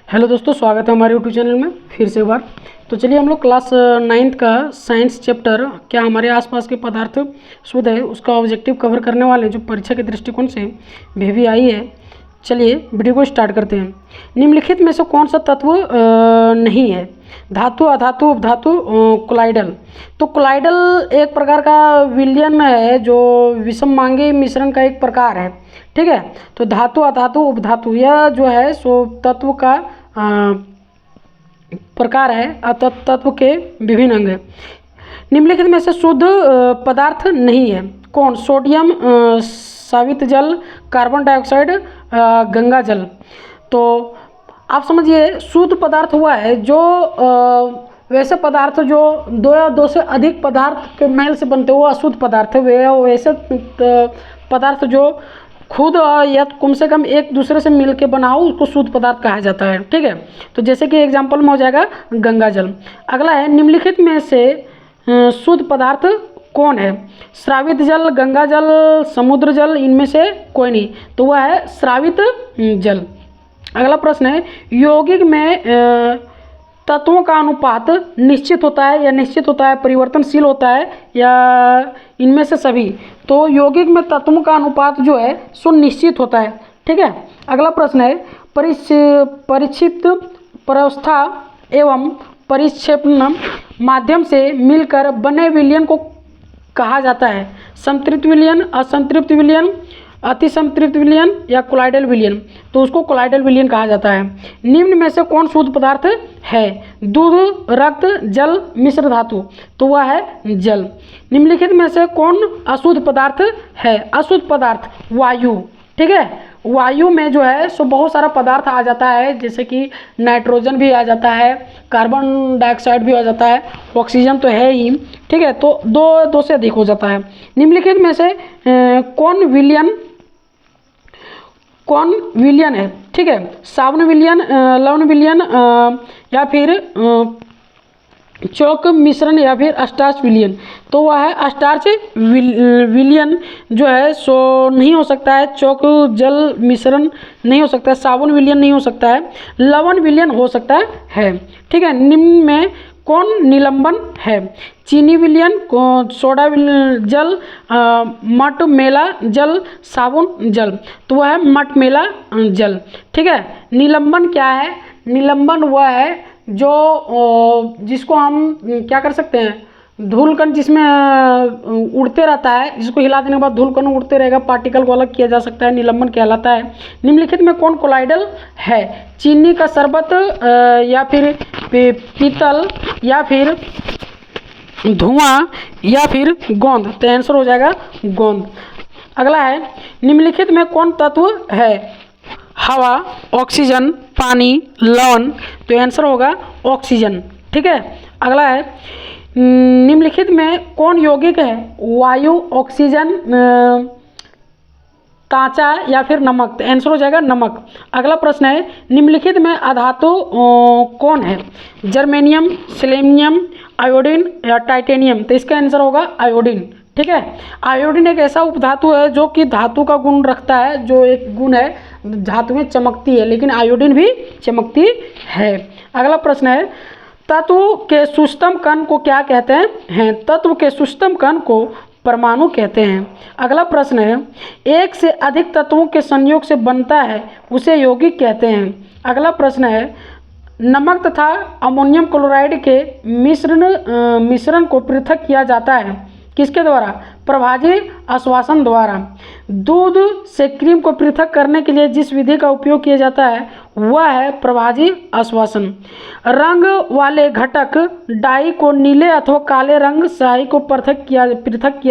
Hello दोस्तों, स्वागत है हमारे यूट्यूब चैनल में फिर से एक बार। तो चलिए हम लोग क्लास 9th का साइंस चैप्टर क्या हमारे आसपास के पदार्थ शुद्ध है उसका ऑब्जेक्टिव कवर करने वाले जो परीक्षा के दृष्टिकोण से भी आई है। चलिए वीडियो को स्टार्ट करते हैं। निम्नलिखित में से कौन सा तत्व नहीं है? धातु, अधातु, उपधातु, कोलाइडल। तो कोलाइडल एक प्रकार का विलयन है जो विषममांगी मिश्रण का एक प्रकार है। ठीक है, तो धातु, अधातु, उपधातु यह जो है सो तत्व का प्रकार है। तत्व के विभिन्न अंग हैं। निम्नलिखित में से शुद्ध पदार्थ नहीं है कौन? सोडियम, सावित जल, कार्बन डाइऑक्साइड, गंगा जल। तो आप समझिए शुद्ध पदार्थ हुआ है जो वैसे पदार्थ जो दो या दो से अधिक पदार्थ के मेल से बनते वो अशुद्ध पदार्थ है। वे वैसे पदार्थ जो खुद या कम से कम एक दूसरे से मिल के बनाओ उसको शुद्ध पदार्थ कहा जाता है। ठीक है, तो जैसे कि एग्जाम्पल में हो जाएगा गंगा जल। अगला है निम्नलिखित में से शुद्ध पदार्थ कौन है? स्रावित जल, गंगा जल, समुद्र जल, इनमें से कोई नहीं, तो वह है स्रावित जल। अगला प्रश्न है यौगिक में तत्वों का अनुपात निश्चित होता है या निश्चित होता है, परिवर्तनशील होता है या इनमें से सभी? तो यौगिक में तत्वों का अनुपात जो है सो निश्चित होता है। ठीक है, अगला प्रश्न है परिक्षिप्त प्रावस्था एवं परिक्षेपण माध्यम से मिलकर बने विलयन को कहा जाता है? संतृप्त विलयन, असंतृप्त विलयन, अतिसंतृप्त विलयन या कोलाइडल विलयन? तो उसको कोलाइडल विलयन कहा जाता है। निम्न में से कौन शुद्ध पदार्थ है? दूध, रक्त, जल, मिश्र धातु। तो वह है जल। निम्नलिखित में से कौन अशुद्ध पदार्थ है? अशुद्ध पदार्थ वायु। ठीक है, वायु में जो है सो बहुत सारा पदार्थ आ जाता है, जैसे कि नाइट्रोजन भी आ जाता है, कार्बन डाइऑक्साइड भी आ जाता है, ऑक्सीजन तो है ही। ठीक है, तो दो से अधिक हो जाता है। निम्नलिखित में से कौन विलयन है? ठीक है, सावन विलयन, लवण विलयन या फिर चौक मिश्रण या फिर स्टार्च विलयन? तो वह है स्टार्च विलयन जो है सो नहीं हो सकता है, चौक जल मिश्रण नहीं हो सकता है, साबुन विलयन नहीं हो सकता है, लवण विलयन हो सकता है। ठीक है, निम्न में कौन निलंबन है? चीनी विलयन, सोडा जल, मट मेला जल, साबुन जल। तो वह है मट मेला जल। ठीक है, निलंबन क्या है? निलंबन वह है जो जिसको हम क्या कर सकते हैं, धूलकण जिसमें उड़ते रहता है, जिसको हिला देने के बाद धूलकण उड़ते रहेगा, पार्टिकल को अलग किया जा सकता है, निलंबन कहलाता है। निम्नलिखित में कौन कोलाइडल है? चीनी का शरबत या फिर पीतल या फिर धुआं या फिर गोंद? तो आंसर हो जाएगा गोंद। अगला है निम्नलिखित में कौन तत्व है? हवा, ऑक्सीजन, पानी, लवण। तो आंसर होगा ऑक्सीजन। ठीक है, अगला है निम्नलिखित में कौन यौगिक है? वायु, ऑक्सीजन, तांचा या फिर नमक? तो आंसर हो जाएगा नमक। अगला प्रश्न है निम्नलिखित में अधातु कौन है? जर्मेनियम, सेलेनियम, आयोडीन या टाइटेनियम? तो इसका आंसर होगा आयोडीन। ठीक है, आयोडीन एक ऐसा उपधातु है जो कि धातु का गुण रखता है, जो एक गुण है धातु में चमकती है, लेकिन आयोडीन भी चमकती है। अगला प्रश्न है तत्व के सूक्ष्मतम कण को क्या कहते हैं? तत्व के सूक्ष्मतम कण को परमाणु कहते हैं। अगला प्रश्न है एक से अधिक तत्वों के संयोग से बनता है उसे यौगिक कहते हैं। अगला प्रश्न है नमक तथा अमोनियम क्लोराइड के मिश्रण को पृथक किया जाता है किसके द्वारा? प्रभाजी आश्वासन द्वारा। दूध से क्रीम को पृथक करने के लिए जिस विधि का उपयोग किया जाता है वह है प्रभाजी आश्वासन। रंग वाले घटक डाई को नीले अथवा काले रंग स्याही को पृथक किया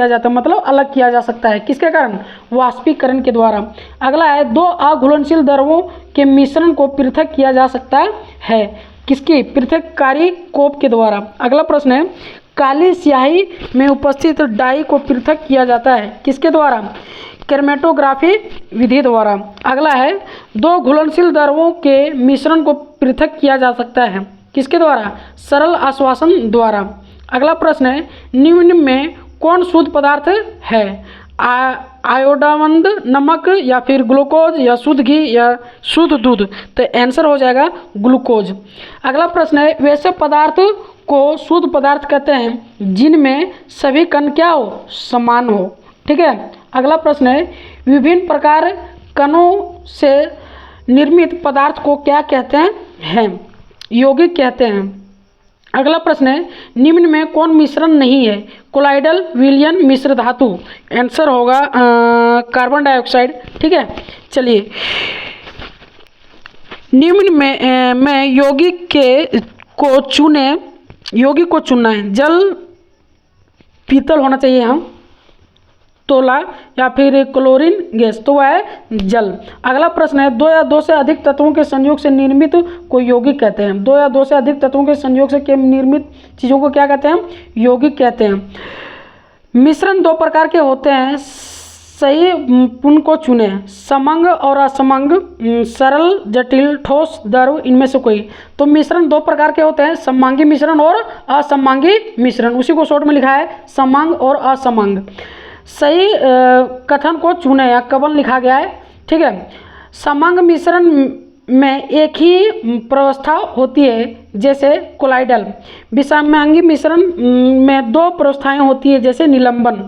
जाता है, मतलब अलग किया जा सकता है किसके कारण? वाष्पीकरण के द्वारा। अगला है दो अघुलनशील द्रवों के मिश्रण को पृथक किया जा सकता है किसकी? पृथककारी कोप के द्वारा। अगला प्रश्न है काली स्याही में उपस्थित डाई को पृथक किया जाता है किसके द्वारा? क्रोमेटोग्राफी विधि द्वारा। अगला है दो घुलनशील द्रवों के मिश्रण को पृथक किया जा सकता है किसके द्वारा? सरल आश्वासन द्वारा। अगला प्रश्न है निम्न में कौन शुद्ध पदार्थ है? आयोडावंद नमक या फिर ग्लूकोज या शुद्ध घी या शुद्ध दूध। तो आंसर हो जाएगा ग्लूकोज। अगला प्रश्न है, वैसे पदार्थ को शुद्ध पदार्थ कहते हैं जिनमें सभी कण क्या हो, समान हो। ठीक है। अगला प्रश्न है, विभिन्न प्रकार कणों से निर्मित पदार्थ को क्या कहते हैं, यौगिक कहते हैं। अगला प्रश्न है, निम्न में कौन मिश्रण नहीं है, कोलाइडल, विलयन, मिश्र धातु। आंसर होगा कार्बन डाइऑक्साइड। ठीक है। चलिए, निम्न में यौगिक को चुनना है। जल, पीतल होना चाहिए यहाँ, तोला या फिर क्लोरीन गैस, तो वह है जल। अगला प्रश्न है, दो या दो से अधिक तत्वों के संयोग से निर्मित को यौगिक कहते हैं। दो या दो से अधिक तत्वों के संयोग से निर्मित चीज़ों को क्या कहते हैं, यौगिक कहते हैं। मिश्रण दो प्रकार के होते हैं, सही उनको चुने, समंग और असमंग, सरल, जटिल, ठोस, द्रव, इनमें से कोई। तो मिश्रण दो प्रकार के होते हैं, सममांगी मिश्रण और असममांगी मिश्रण। उसी को शॉर्ट में लिखा है समंग और असमंग। सही कथन को चुने या कवन लिखा गया है। ठीक है। समंग मिश्रण में एक ही प्रवस्था होती है, जैसे कोलाइडल। विषमांगी मिश्रण में दो प्रवस्थाएं होती है, जैसे निलंबन।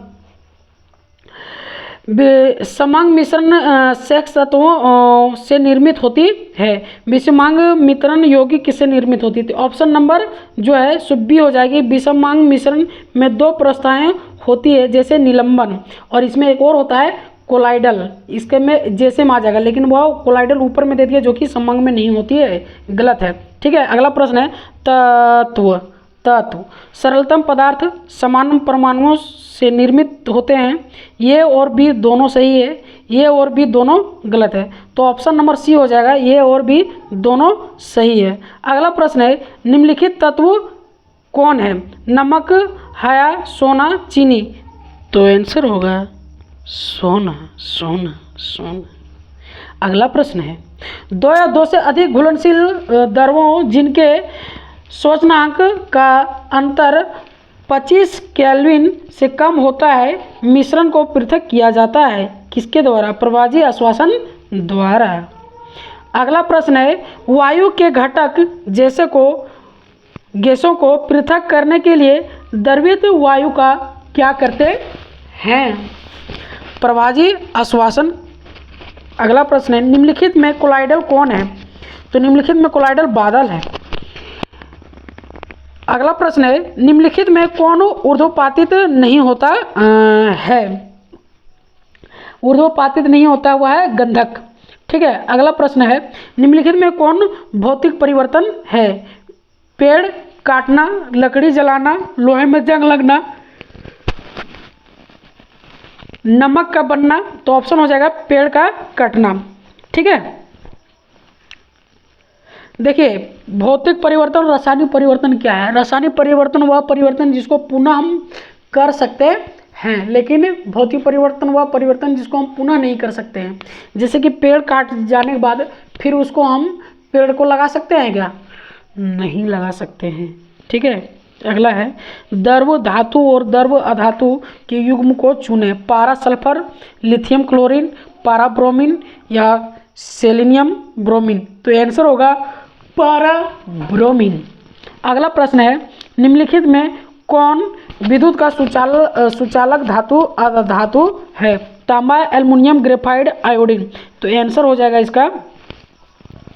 समंग मिश्रण सेक्स तत्वों से निर्मित होती है। विषमांग मिश्रण यौगिक किससे निर्मित होती है। ऑप्शन नंबर जो है सुब्बी हो जाएगी। विषमांग मिश्रण में दो प्रवस्थाएं होती है, जैसे निलंबन, और इसमें एक और होता है कोलाइडल। इसके में जैसे में आ जाएगा, लेकिन वह कोलाइडल ऊपर में दे दिया, जो कि समंग में नहीं होती है, गलत है। ठीक है। अगला प्रश्न है, तत्व। सरलतम पदार्थ समान परमाणुओं से निर्मित होते हैं। ये और बी दोनों सही है, ये और बी दोनों गलत है। तो ऑप्शन नंबर सी हो जाएगा, ये और बी दोनों सही है। अगला प्रश्न है, निम्नलिखित तत्व कौन है, नमक, हया, सोना, चीनी। तो आंसर होगा सोना। अगला प्रश्न है, दो या दो से अधिक घुलनशील द्रवों जिनके शोषणांक का अंतर 25 केल्विन से कम होता है, मिश्रण को पृथक किया जाता है किसके द्वारा, प्रवाजी आश्वासन द्वारा। अगला प्रश्न है, वायु के घटक जैसे को गैसों को पृथक करने के लिए द्रवित वायु का क्या करते हैं, प्रवाजी आश्वासन। अगला प्रश्न है, निम्नलिखित में कोलाइडल कौन है। तो निम्नलिखित में कोलाइडल बादल है। अगला प्रश्न है, निम्नलिखित में कौन ऊर्ध्वपातित नहीं होता है, ऊर्ध्वपातित नहीं होता वह है गंधक। ठीक है। अगला प्रश्न है, निम्नलिखित में कौन भौतिक परिवर्तन है, पेड़ काटना, लकड़ी जलाना, लोहे में जंग लगना, नमक का बनना। तो ऑप्शन हो जाएगा पेड़ का कटना। ठीक है। देखिए, भौतिक परिवर्तन, रासायनिक परिवर्तन क्या है। रासायनिक परिवर्तन वह परिवर्तन जिसको पुनः हम कर सकते हैं, लेकिन भौतिक परिवर्तन वह परिवर्तन जिसको हम पुनः नहीं कर सकते हैं। जैसे कि पेड़ काट जाने के बाद फिर उसको हम पेड़ को लगा सकते हैं क्या, नहीं लगा सकते हैं। ठीक है। अगला है, द्रव धातु और द्रव अधातु के युग्म को चुने, पारा सल्फर, लिथियम क्लोरीन, पारा ब्रोमीन या सेलेनियम ब्रोमीन। तो आंसर होगा पारा ब्रोमीन। अगला प्रश्न है, निम्नलिखित में कौन विद्युत का सुचालक धातु है, तांबा, एल्युमिनियम, ग्रेफाइट, आयोडीन। तो आंसर हो जाएगा इसका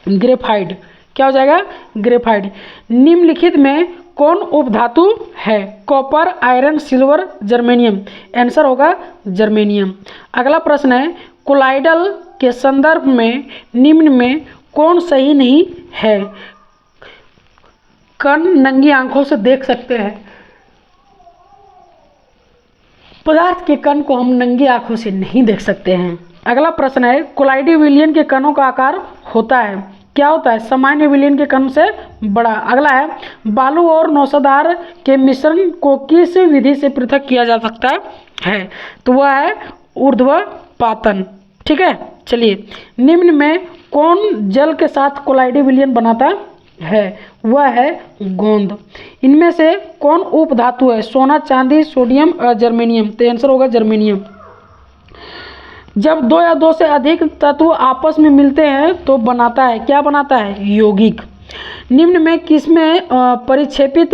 ग्रेफाइट। क्या हो जाएगा, ग्रेफाइट। निम्नलिखित में कौन उपधातु है, copper, iron, silver, germanium. Answer होगा जर्मेनियम। अगला प्रश्न है, कोलाइडल के संदर्भ में निम्न में कौन सही नहीं है, कण नंगी आंखों से देख सकते हैं। पदार्थ के कण को हम नंगी आंखों से नहीं देख सकते हैं। अगला प्रश्न है, कोलाइडी विलयन के कणों का आकार होता है, क्या होता है, सामान्य विलयन के कण से बड़ा। अगला है, बालू और नौशाधार के मिश्रण को किस विधि से पृथक किया जा सकता है, तो वह है ऊर्ध्वपातन। ठीक है। चलिए, निम्न में कौन जल के साथ कोलाइडी विलयन बनाता है, वह है गोंद। इनमें से कौन उपधातु है, सोना, चांदी, सोडियम और जर्मेनियम। तो आंसर होगा जर्मेनियम। जब दो या दो से अधिक तत्व आपस में मिलते हैं तो बनाता है, क्या बनाता है? यौगिक। निम्न में किसमें परिक्षेपित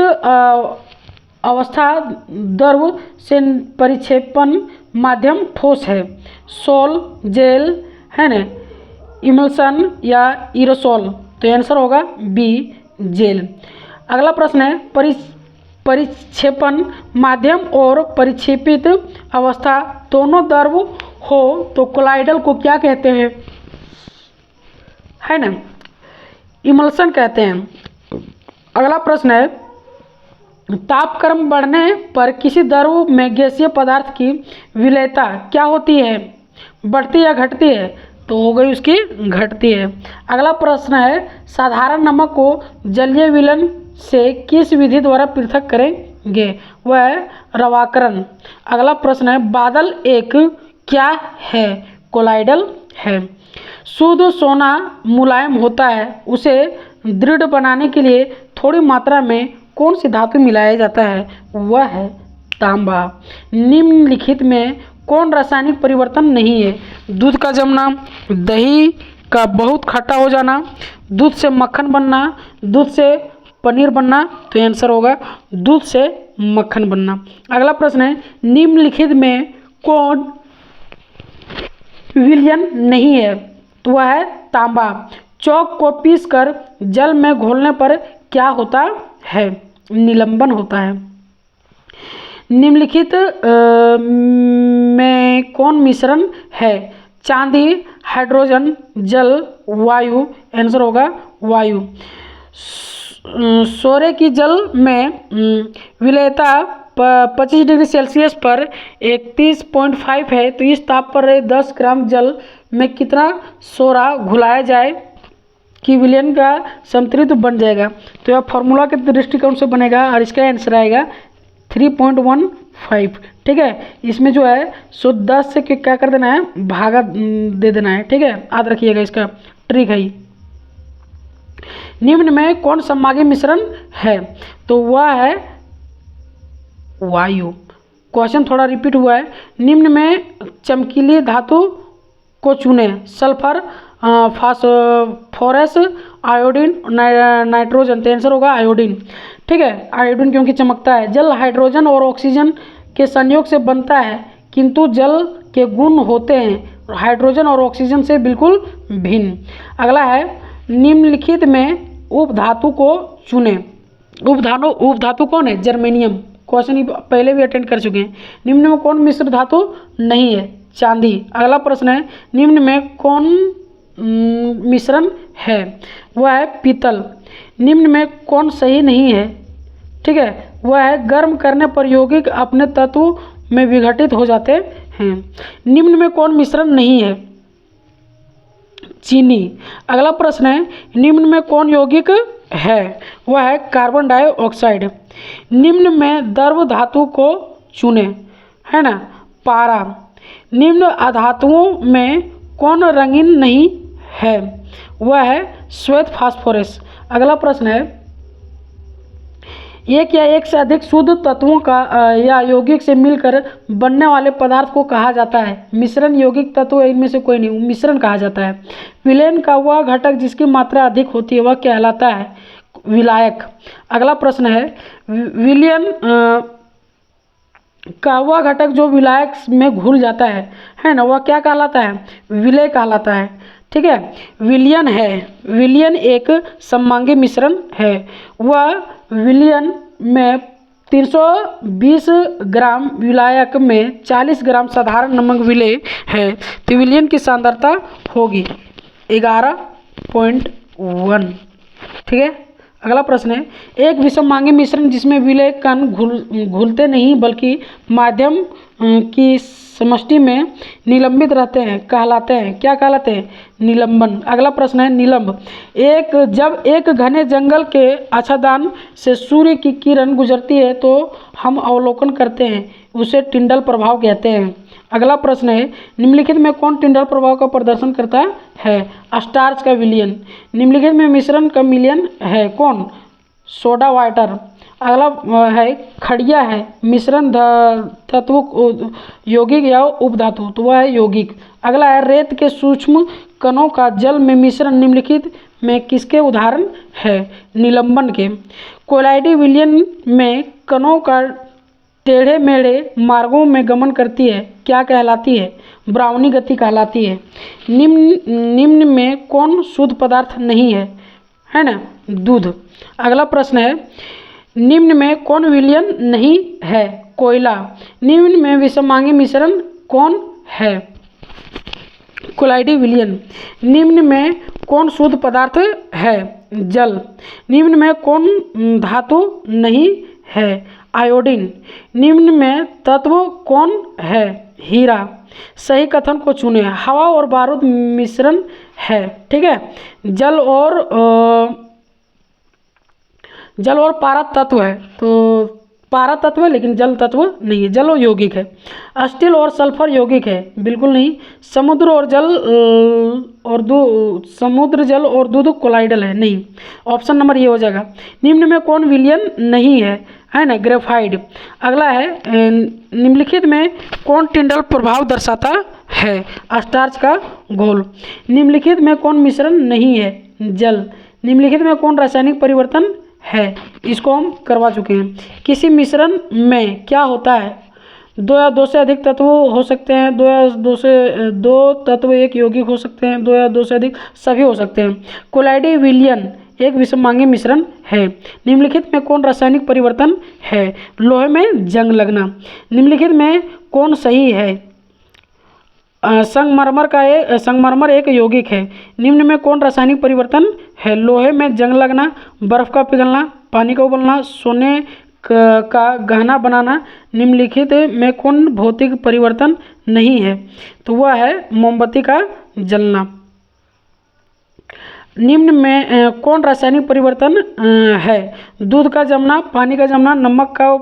अवस्था द्रव से परिक्षेपण माध्यम ठोस है? सोल, जेल, है ना, इमल्सन या एरोसोल? तो आंसर होगा बी, जेल। अगला प्रश्न है परिक्षेपण माध्यम और परिक्षेपित अवस्था दोनों द्रव हो तो कोलाइडल को क्या कहते हैं? है ना, इमल्सन कहते हैं। अगला प्रश्न है तापक्रम बढ़ने पर किसी द्रव में गैसीय पदार्थ की विलेयता क्या होती है? बढ़ती या घटती है? तो हो गई उसकी घटती है। अगला प्रश्न है साधारण नमक को जलीय विलयन से किस विधि द्वारा पृथक करेंगे? वह है रवाकरण। अगला प्रश्न है बादल एक क्या है? कोलाइडल है। शुद्ध सोना मुलायम होता है, उसे दृढ़ बनाने के लिए थोड़ी मात्रा में कौन सी धातु मिलाया जाता है? वह है तांबा। निम्नलिखित में कौन रासायनिक परिवर्तन नहीं है? दूध का जमना, दही का बहुत खट्टा हो जाना, दूध से मक्खन बनना, दूध से पनीर बनना? तो आंसर होगा दूध से मक्खन बनना। अगला प्रश्न है निम्नलिखित में कौन विलयन नहीं है? तो वह है तांबा। चौक को पीसकर जल में घोलने पर क्या होता है? निलंबन होता है। निम्नलिखित में कौन मिश्रण है? चांदी, हाइड्रोजन, जल, वायु? आंसर होगा वायु। सोरे की जल में विलेयता 25 डिग्री सेल्सियस पर 31.5 है, तो इस ताप पर 10 ग्राम जल में कितना सोरा घुलाया जाए कि विलयन का संतृप्त बन जाएगा? तो यह फॉर्मूला के दृष्टिकोण से बनेगा और इसका आंसर आएगा 3.15। ठीक है, इसमें जो है 10 से क्या कर देना है? भागा दे देना है। ठीक है, याद रखिएगा, इसका ट्रिक है। निम्न में कौन सममांगी मिश्रण है? तो वह है वायु। क्वेश्चन थोड़ा रिपीट हुआ है। निम्न में चमकीली धातु को चुने। Sulphur, phosphorus, iodine, nitrogen? तो आंसर होगा आयोडीन। ठीक है, आयोडीन क्योंकि चमकता है। जल हाइड्रोजन और ऑक्सीजन के संयोग से बनता है, किंतु जल के गुण होते हैं हाइड्रोजन और ऑक्सीजन से बिल्कुल भिन्न। अगला है निम्नलिखित में उपधातु को चुने। उपधातु कौन है? जर्मेनियम। क्वेश्चन पहले भी अटेंड कर चुके हैं। निम्न में कौन मिश्र धातु नहीं है? चांदी। अगला प्रश्न है निम्न में कौन मिश्रण है? वह है पीतल। निम्न में कौन सही नहीं है? ठीक है, वह है गर्म करने पर यौगिक अपने तत्व में विघटित हो जाते हैं। निम्न में कौन मिश्रण नहीं है? चीनी। अगला प्रश्न है निम्न में कौन यौगिक है? वह है कार्बन डाइऑक्साइड। निम्न में द्रव धातु को चुने, है ना, पारा। निम्न अधातुओं में कौन रंगीन नहीं है? वह है श्वेत फास्फोरस। अगला प्रश्न है एक या एक से अधिक शुद्ध तत्वों का या यौगिक से मिलकर बनने वाले पदार्थ को कहा जाता है? मिश्रण। यौगिक तत्व इनमें से कोई नहीं, मिश्रण कहा जाता है। विलयन का वह घटक जिसकी मात्रा अधिक होती है वह कहलाता है विलायक। अगला प्रश्न है विलयन का वह घटक जो विलायक में घुल जाता है ना, वह क्या कहलाता है? विलय कहलाता है। ठीक है, विलयन है। विलयन एक सममांगी मिश्रण है। वह विलयन में 320 ग्राम विलायक में 40 ग्राम साधारण नमक विलय है, तो विलयन की सांद्रता होगी 11.1। ठीक है, अगला प्रश्न है एक विषममांगी मिश्रण जिसमें विलय कण घुलते नहीं बल्कि माध्यम की समष्टि में निलंबित रहते हैं कहलाते हैं, क्या कहलाते हैं? निलंबन। अगला प्रश्न है निलंब। जब एक घने जंगल के आच्छादन से सूर्य की किरण गुजरती है तो हम अवलोकन करते हैं, उसे टिंडल प्रभाव कहते हैं। अगला प्रश्न है निम्नलिखित में कौन टिंडल प्रभाव का प्रदर्शन करता है? स्टार्च का विलयन। निम्नलिखित में मिश्रण का विलयन है कौन? Soda water. अगला है खड़िया है मिश्रण तत्व यौगिक या उपधातु, तो वह है यौगिक। अगला है रेत के सूक्ष्म कणों का जल में मिश्रण निम्नलिखित में किसके उदाहरण है? निलंबन के। कोलाइडी विलयन में कणों का टेढ़े मेढ़े मार्गों में गमन करती है, क्या कहलाती है? ब्राउनी गति कहलाती है। निम्न में कौन शुद्ध पदार्थ नहीं है ना? दूध। अगला प्रश्न है निम्न में कौन विलयन नहीं है? कोयला। निम्न में विषमांगी मिश्रण कौन है? कोलाइडी विलयन। निम्न में कौन शुद्ध पदार्थ है? जल। निम्न में कौन धातु नहीं है? आयोडीन। निम्न में तत्व कौन है? हीरा। सही कथन को चुने। हवा और बारूद मिश्रण है, ठीक है। जल और पारा तत्व है, तो पारा तत्व है लेकिन जल तत्व नहीं है, जल यौगिक है। स्टील और सल्फर यौगिक है, बिल्कुल नहीं। समुद्र जल और दूध कोलाइडल है, नहीं। ऑप्शन नंबर ये हो जाएगा। निम्न में कौन विलयन नहीं है ना? ग्रेफाइट। अगला है निम्नलिखित में कौन टिंडल प्रभाव दर्शाता है? स्टार्च का घोल। निम्नलिखित में कौन मिश्रण नहीं है? जल। निम्नलिखित में कौन रासायनिक परिवर्तन है? इसको हम करवा चुके हैं। किसी मिश्रण में क्या होता है? दो या दो से अधिक तत्व हो सकते हैं, दो तत्व एक यौगिक हो सकते हैं, दो या दो से अधिक सभी हो सकते हैं। कोलाइडी विलयन एक विषमांगी मिश्रण है। निम्नलिखित में कौन रासायनिक परिवर्तन है? लोहे में जंग लगना। निम्नलिखित में कौन सही है? संगमरमर एक यौगिक है। निम्न में कौन रासायनिक परिवर्तन है? लोहे में जंग लगना, बर्फ का पिघलना, पानी का उबलना, सोने का गहना बनाना। निम्नलिखित में कौन भौतिक परिवर्तन नहीं है? तो वह है मोमबत्ती का जलना। निम्न में कौन रासायनिक परिवर्तन है? दूध का जमना, पानी का जमना, नमक का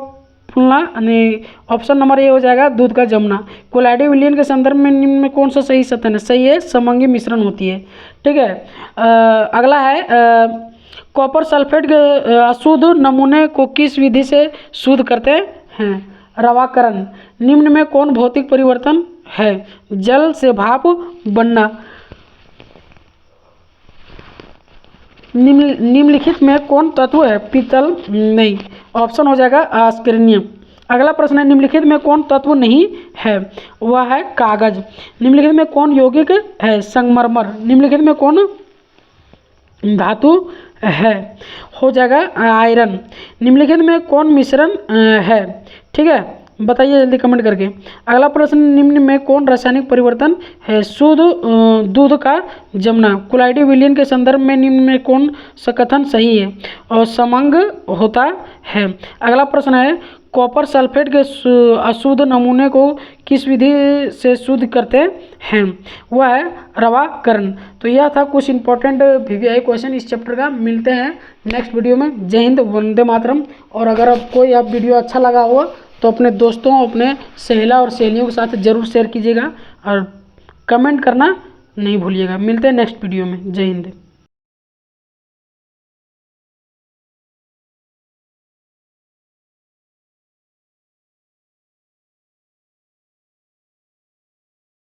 फूलना। यानी ऑप्शन नंबर ए हो जाएगा, दूध का जमना। कोलाइडी विलयन के संदर्भ में निम्न में कौन सा सही कथन है? सही है, समंगी मिश्रण होती है, ठीक है। अगला है कॉपर सल्फेट के अशुद्ध नमूने को किस विधि से शुद्ध करते हैं? रवाकरण। निम्न में कौन भौतिक परिवर्तन है? जल से भाप बनना। निम्नलिखित में कौन तत्व है? पीतल नहीं। ऑप्शन हो जाएगा आस्किर्नियम। अगला प्रश्न है निम्नलिखित में कौन तत्व नहीं है? वह है कागज। निम्नलिखित में कौन यौगिक है? संगमरमर। निम्नलिखित में कौन धातु है? हो जाएगा आयरन। निम्नलिखित में कौन मिश्रण है? ठीक है, बताइए जल्दी कमेंट करके। अगला प्रश्न निम्न में कौन रासायनिक परिवर्तन है? शुद्ध दूध का जमना। कोलाइडी विलयन के संदर्भ में निम्न में कौन सा कथन सही है? और समंग होता है। अगला प्रश्न है कॉपर सल्फेट के अशुद्ध नमूने को किस विधि से शुद्ध करते हैं? वह है रवाकरण। तो यह था कुछ इंपॉर्टेंट VVI क्वेश्चन इस चैप्टर का। मिलते हैं नेक्स्ट वीडियो में। जय हिंद, वंदे मातरम। और अगर आपको यह वीडियो अच्छा लगा हो तो अपने दोस्तों, अपने सहेला और सहेलियों के साथ ज़रूर शेयर कीजिएगा और कमेंट करना नहीं भूलिएगा। मिलते हैं नेक्स्ट वीडियो में। जय हिंद।